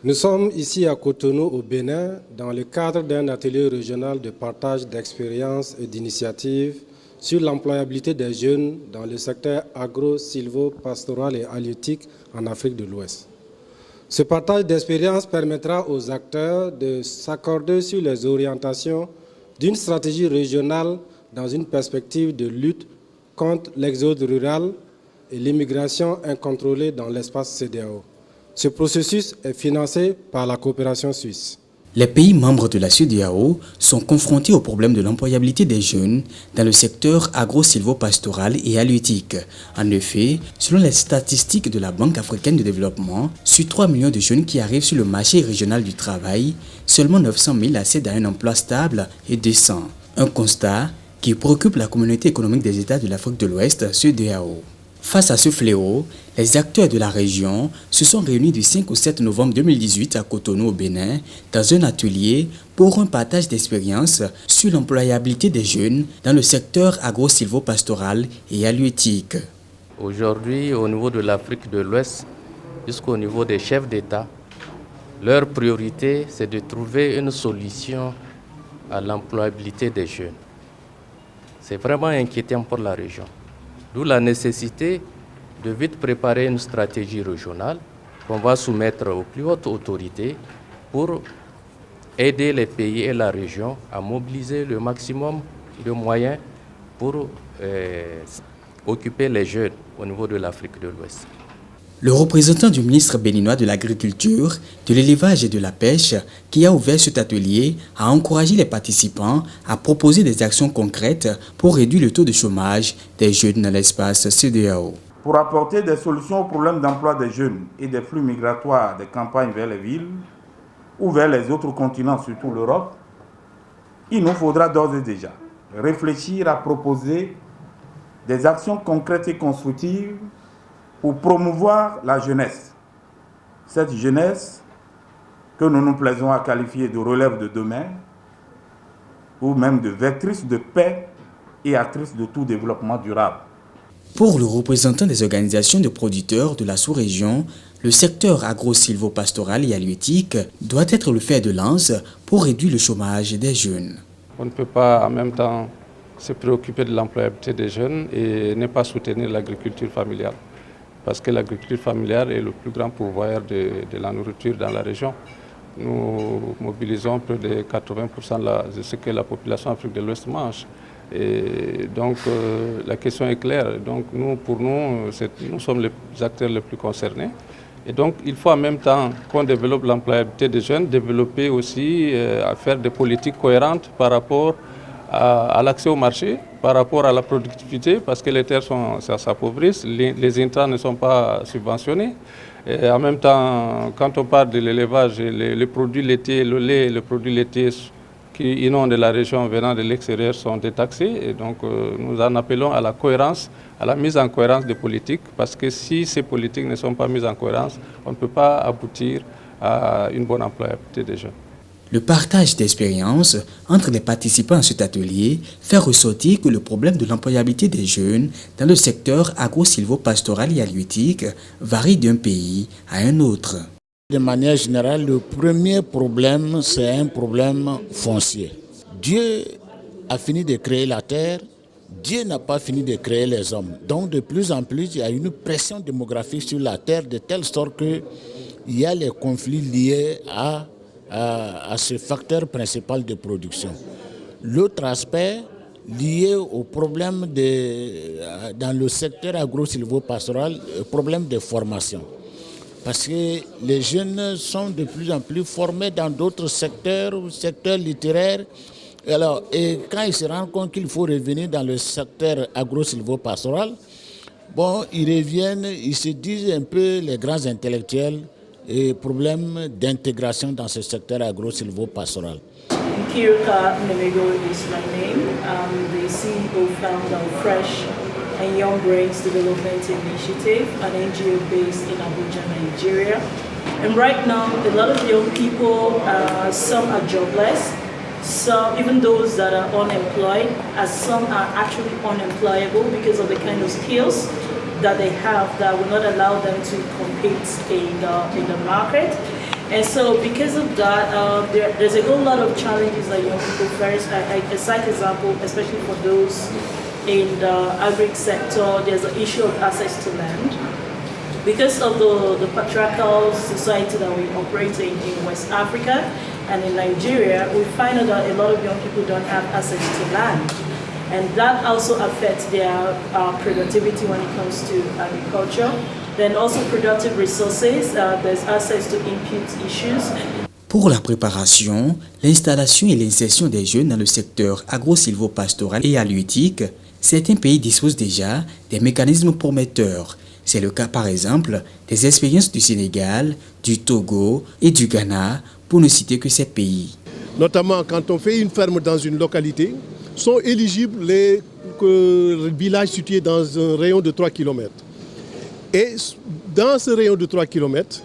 Nous sommes ici à Cotonou, au Bénin, dans le cadre d'un atelier régional de partage d'expériences et d'initiatives sur l'employabilité des jeunes dans le secteur agro-sylvo-pastoral et halieutique en Afrique de l'Ouest. Ce partage d'expériences permettra aux acteurs de s'accorder sur les orientations d'une stratégie régionale dans une perspective de lutte contre l'exode rural et l'immigration incontrôlée dans l'espace CEDEAO. Ce processus est financé par la coopération suisse. Les pays membres de la CEDEAO sont confrontés au problème de l'employabilité des jeunes dans le secteur agro-sylvo-pastoral et halieutique. En effet, selon les statistiques de la Banque africaine de développement, sur 3 millions de jeunes qui arrivent sur le marché régional du travail, seulement 900 000 accèdent à un emploi stable et décent. Un constat qui préoccupe la communauté économique des États de l'Afrique de l'Ouest, CEDEAO. Face à ce fléau, les acteurs de la région se sont réunis du 5 au 7 novembre 2018 à Cotonou au Bénin dans un atelier pour un partage d'expériences sur l'employabilité des jeunes dans le secteur agro-sylvo-pastoral et halieutique. Aujourd'hui, au niveau de l'Afrique de l'Ouest, jusqu'au niveau des chefs d'État, leur priorité, c'est de trouver une solution à l'employabilité des jeunes. C'est vraiment inquiétant pour la région. D'où la nécessité de vite préparer une stratégie régionale qu'on va soumettre aux plus hautes autorités pour aider les pays et la région à mobiliser le maximum de moyens pour occuper les jeunes au niveau de l'Afrique de l'Ouest. Le représentant du ministre béninois de l'Agriculture, de l'Élevage et de la Pêche, qui a ouvert cet atelier, a encouragé les participants à proposer des actions concrètes pour réduire le taux de chômage des jeunes dans l'espace CEDEAO. Pour apporter des solutions aux problèmes d'emploi des jeunes et des flux migratoires des campagnes vers les villes ou vers les autres continents, surtout l'Europe, il nous faudra d'ores et déjà réfléchir à proposer des actions concrètes et constructives pour promouvoir la jeunesse. Cette jeunesse que nous nous plaisons à qualifier de relève de demain ou même de vectrice de paix et actrice de tout développement durable. Pour le représentant des organisations de producteurs de la sous-région, le secteur agro-sylvo-pastoral et halieutique doit être le fer de lance pour réduire le chômage des jeunes. On ne peut pas en même temps se préoccuper de l'employabilité des jeunes et ne pas soutenir l'agriculture familiale. Parce que l'agriculture familiale est le plus grand pourvoyeur de la nourriture dans la région. Nous mobilisons près de 80% de ce que la population Afrique de l'Ouest mange. Et donc la question est claire. Donc pour nous, nous sommes les acteurs les plus concernés. Et donc il faut en même temps qu'on développe l'employabilité des jeunes, développer aussi, à faire des politiques cohérentes par rapport à l'accès au marché, par rapport à la productivité, parce que les terres s'appauvrissent, les intrants ne sont pas subventionnés. Et en même temps, quand on parle de l'élevage, les produits laitiers, le lait et les produits laitiers qui inondent la région venant de l'extérieur sont détaxés. Et donc nous en appelons à la cohérence, à la mise en cohérence des politiques, parce que si ces politiques ne sont pas mises en cohérence, on ne peut pas aboutir à une bonne employabilité des jeunes. Le partage d'expériences entre les participants à cet atelier fait ressortir que le problème de l'employabilité des jeunes dans le secteur agro-sylvo-pastoral et halieutique varie d'un pays à un autre. De manière générale, le premier problème, c'est un problème foncier. Dieu a fini de créer la terre, Dieu n'a pas fini de créer les hommes. Donc de plus en plus, il y a une pression démographique sur la terre de telle sorte qu'il y a les conflits liés à ce facteur principal de production. L'autre aspect lié au problème dans le secteur agro-sylvo-pastoral, le problème de formation. Parce que les jeunes sont de plus en plus formés dans d'autres secteurs, secteurs littéraires. Et quand ils se rendent compte qu'il faut revenir dans le secteur agro-sylvo-pastoral, ils reviennent, ils se disent un peu les grands intellectuels, et problème d'intégration dans ce secteur agro-sylvo-pastoral. Nkirika Nemego is my name. I'm the CEO founder of Fresh and Young Brains Development Initiative, an NGO based in Abuja, Nigeria. And right now, a lot of young people, some are jobless, some, even those that are unemployed, as some are actually unemployable because of the kind of skills that they have that will not allow them to compete in the market. And so because of that, there's a whole lot of challenges that young people face. I cite example, especially for those in the agri sector, there's an issue of access to land. Because of the patriarchal society that we operate in West Africa and in Nigeria, we find out that a lot of young people don't have access to land. And that also affects their productivity when it comes to agriculture. Then also productive resources, there's access to input issues. Pour la préparation, l'installation et l'insertion des jeunes dans le secteur agro-silvopastoral et halieutique, certains pays disposent déjà des mécanismes prometteurs. C'est le cas par exemple des expériences du Sénégal, du Togo et du Ghana, pour ne citer que ces pays. Notamment quand on fait une ferme dans une localité, sont éligibles les villages situés dans un rayon de 3 km. Et dans ce rayon de 3 km,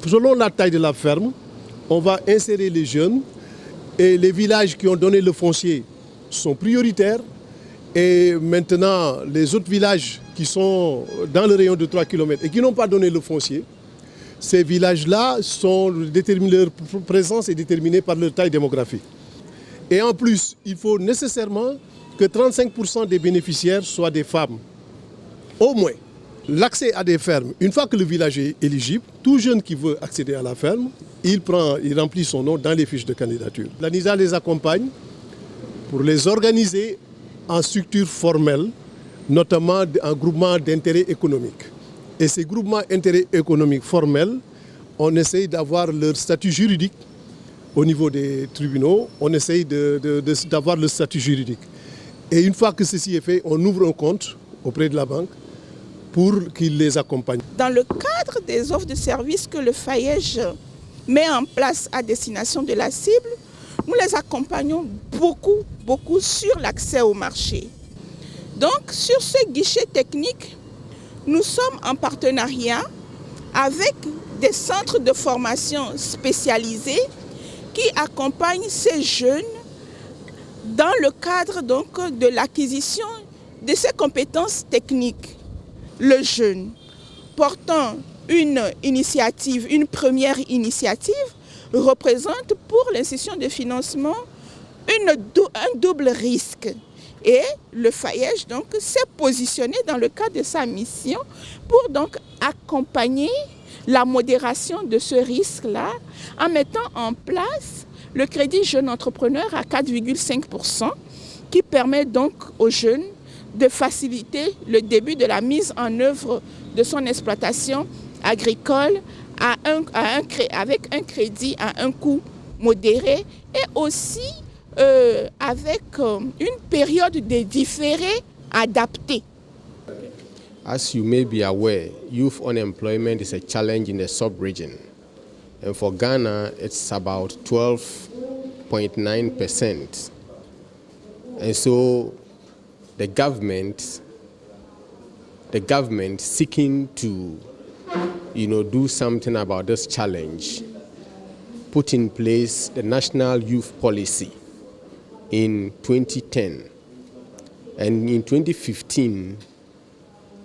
selon la taille de la ferme, on va insérer les jeunes et les villages qui ont donné le foncier sont prioritaires. Et maintenant, les autres villages qui sont dans le rayon de 3 km et qui n'ont pas donné le foncier, ces villages-là, leur présence est déterminée par leur taille démographique. Et en plus, il faut nécessairement que 35% des bénéficiaires soient des femmes, au moins. L'accès à des fermes, une fois que le village est éligible, tout jeune qui veut accéder à la ferme, il remplit son nom dans les fiches de candidature. La NISA les accompagne pour les organiser en structure formelle, notamment en groupement d'intérêt économique. Et ces groupements d'intérêt économique formels, on essaye d'avoir leur statut juridique au niveau des tribunaux, on essaye d'avoir le statut juridique. Et une fois que ceci est fait, on ouvre un compte auprès de la banque pour qu'il les accompagne. Dans le cadre des offres de services que le FAEJ met en place à destination de la cible, nous les accompagnons beaucoup sur l'accès au marché. Donc, sur ce guichet technique, nous sommes en partenariat avec des centres de formation spécialisés qui accompagnent ces jeunes dans le cadre donc, de l'acquisition de ces compétences techniques. Le jeune portant une première initiative, représente pour l'institution de financement un double risque. Et le FAEJ donc s'est positionné dans le cadre de sa mission pour donc accompagner la modération de ce risque-là en mettant en place le crédit jeune entrepreneur à 4,5% qui permet donc aux jeunes de faciliter le début de la mise en œuvre de son exploitation agricole avec un crédit à un coût modéré et aussi avec une période de différé adaptée. As you may be aware, youth unemployment is a challenge in the sub-region. And for Ghana, it's about 12.9%. And so the government seeking to do something about this challenge, put in place the National Youth Policy in 2010. And in 2015,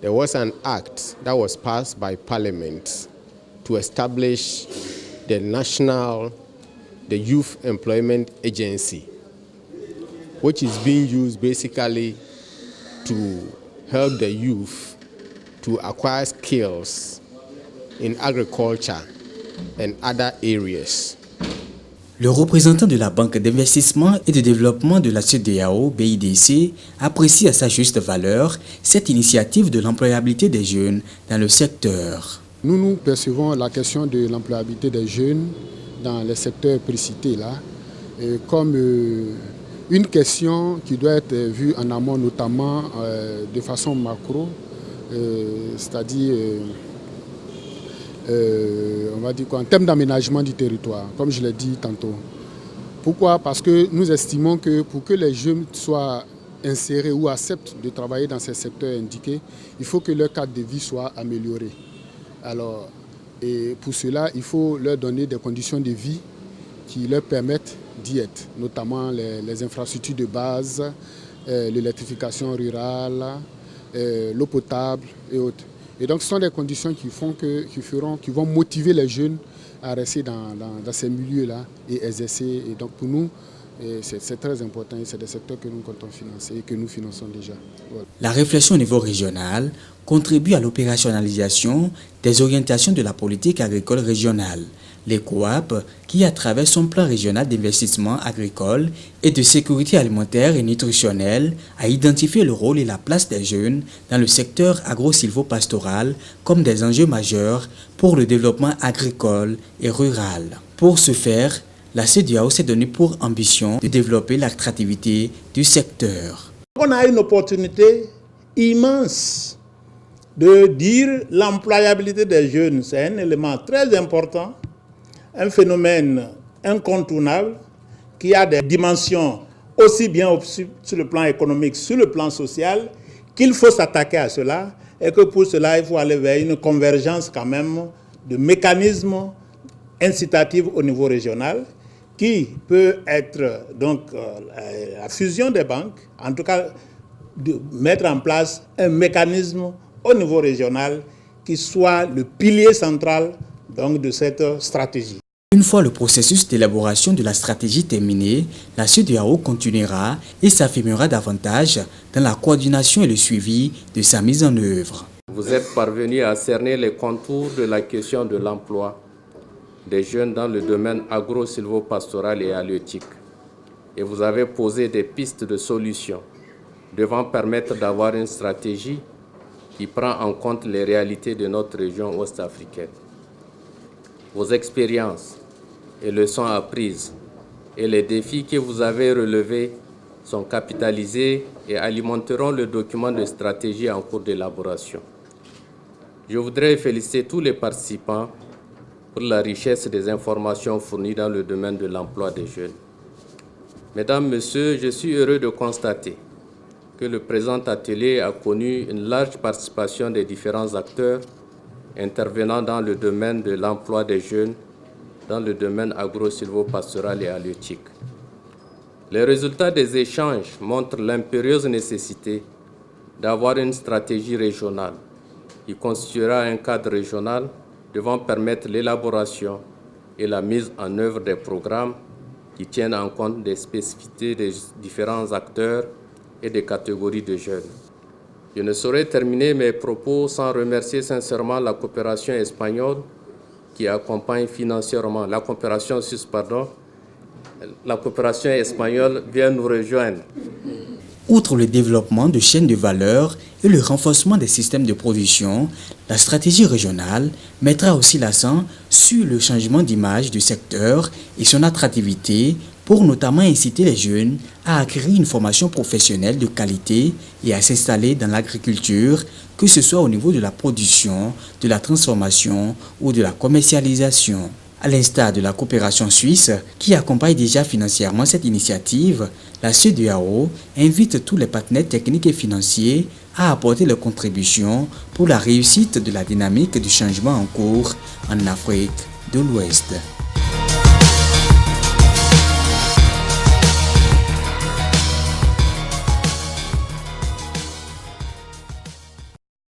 there was an act that was passed by Parliament to establish the Youth Employment Agency, which is being used basically to help the youth to acquire skills in agriculture and other areas. Le représentant de la Banque d'investissement et de développement de la CEDEAO, BIDC, apprécie à sa juste valeur cette initiative de l'employabilité des jeunes dans le secteur. Nous percevons la question de l'employabilité des jeunes dans les secteurs précités là, comme une question qui doit être vue en amont, notamment de façon macro, c'est-à-dire on va dire quoi, en termes d'aménagement du territoire, comme je l'ai dit tantôt. Pourquoi? Parce que nous estimons que pour que les jeunes soient insérés ou acceptent de travailler dans ces secteurs indiqués, il faut que leur cadre de vie soit amélioré. Alors, et pour cela, il faut leur donner des conditions de vie qui leur permettent d'y être, notamment les infrastructures de base, l'électrification rurale, l'eau potable et autres. Et donc ce sont des conditions qui vont motiver les jeunes à rester dans ces milieux-là et exercer. Et donc pour nous, c'est très important et c'est des secteurs que nous comptons financer et que nous finançons déjà. Voilà. La réflexion au niveau régional contribue à l'opérationnalisation des orientations de la politique agricole régionale. Les COAP, qui à travers son plan régional d'investissement agricole et de sécurité alimentaire et nutritionnelle, a identifié le rôle et la place des jeunes dans le secteur agro-silvopastoral comme des enjeux majeurs pour le développement agricole et rural. Pour ce faire, la CEDEAO s'est donné pour ambition de développer l'attractivité du secteur. On a une opportunité immense de dire l'employabilité des jeunes, c'est un élément très important, un phénomène incontournable qui a des dimensions aussi bien sur le plan économique, sur le plan social, qu'il faut s'attaquer à cela et que pour cela, il faut aller vers une convergence quand même de mécanismes incitatifs au niveau régional qui peut être donc la fusion des banques, en tout cas de mettre en place un mécanisme au niveau régional qui soit le pilier central donc, de cette stratégie. Une fois le processus d'élaboration de la stratégie terminé, la CEDEAO continuera et s'affirmera davantage dans la coordination et le suivi de sa mise en œuvre. Vous êtes parvenu à cerner les contours de la question de l'emploi des jeunes dans le domaine agro-silvopastoral et halieutique. Et vous avez posé des pistes de solutions devant permettre d'avoir une stratégie qui prend en compte les réalités de notre région ouest-africaine. Vos expériences et leçons apprises et les défis que vous avez relevés sont capitalisés et alimenteront le document de stratégie en cours d'élaboration. Je voudrais féliciter tous les participants pour la richesse des informations fournies dans le domaine de l'emploi des jeunes. Mesdames, Messieurs, je suis heureux de constater que le présent atelier a connu une large participation des différents acteurs intervenant dans le domaine de l'emploi des jeunes, dans le domaine agro-silvopastoral et halieutique. Les résultats des échanges montrent l'impérieuse nécessité d'avoir une stratégie régionale qui constituera un cadre régional devant permettre l'élaboration et la mise en œuvre des programmes qui tiennent en compte des spécificités des différents acteurs et des catégories de jeunes. Je ne saurais terminer mes propos sans remercier sincèrement la coopération espagnole qui accompagne financièrement, la coopération suisse, pardon. La coopération espagnole vient nous rejoindre. Outre le développement de chaînes de valeur et le renforcement des systèmes de production, la stratégie régionale mettra aussi l'accent sur le changement d'image du secteur et son attractivité pour notamment inciter les jeunes à acquérir une formation professionnelle de qualité et à s'installer dans l'agriculture, que ce soit au niveau de la production, de la transformation ou de la commercialisation. À l'instar de la coopération suisse, qui accompagne déjà financièrement cette initiative, la CEDEAO invite tous les partenaires techniques et financiers à apporter leurs contributions pour la réussite de la dynamique du changement en cours en Afrique de l'Ouest.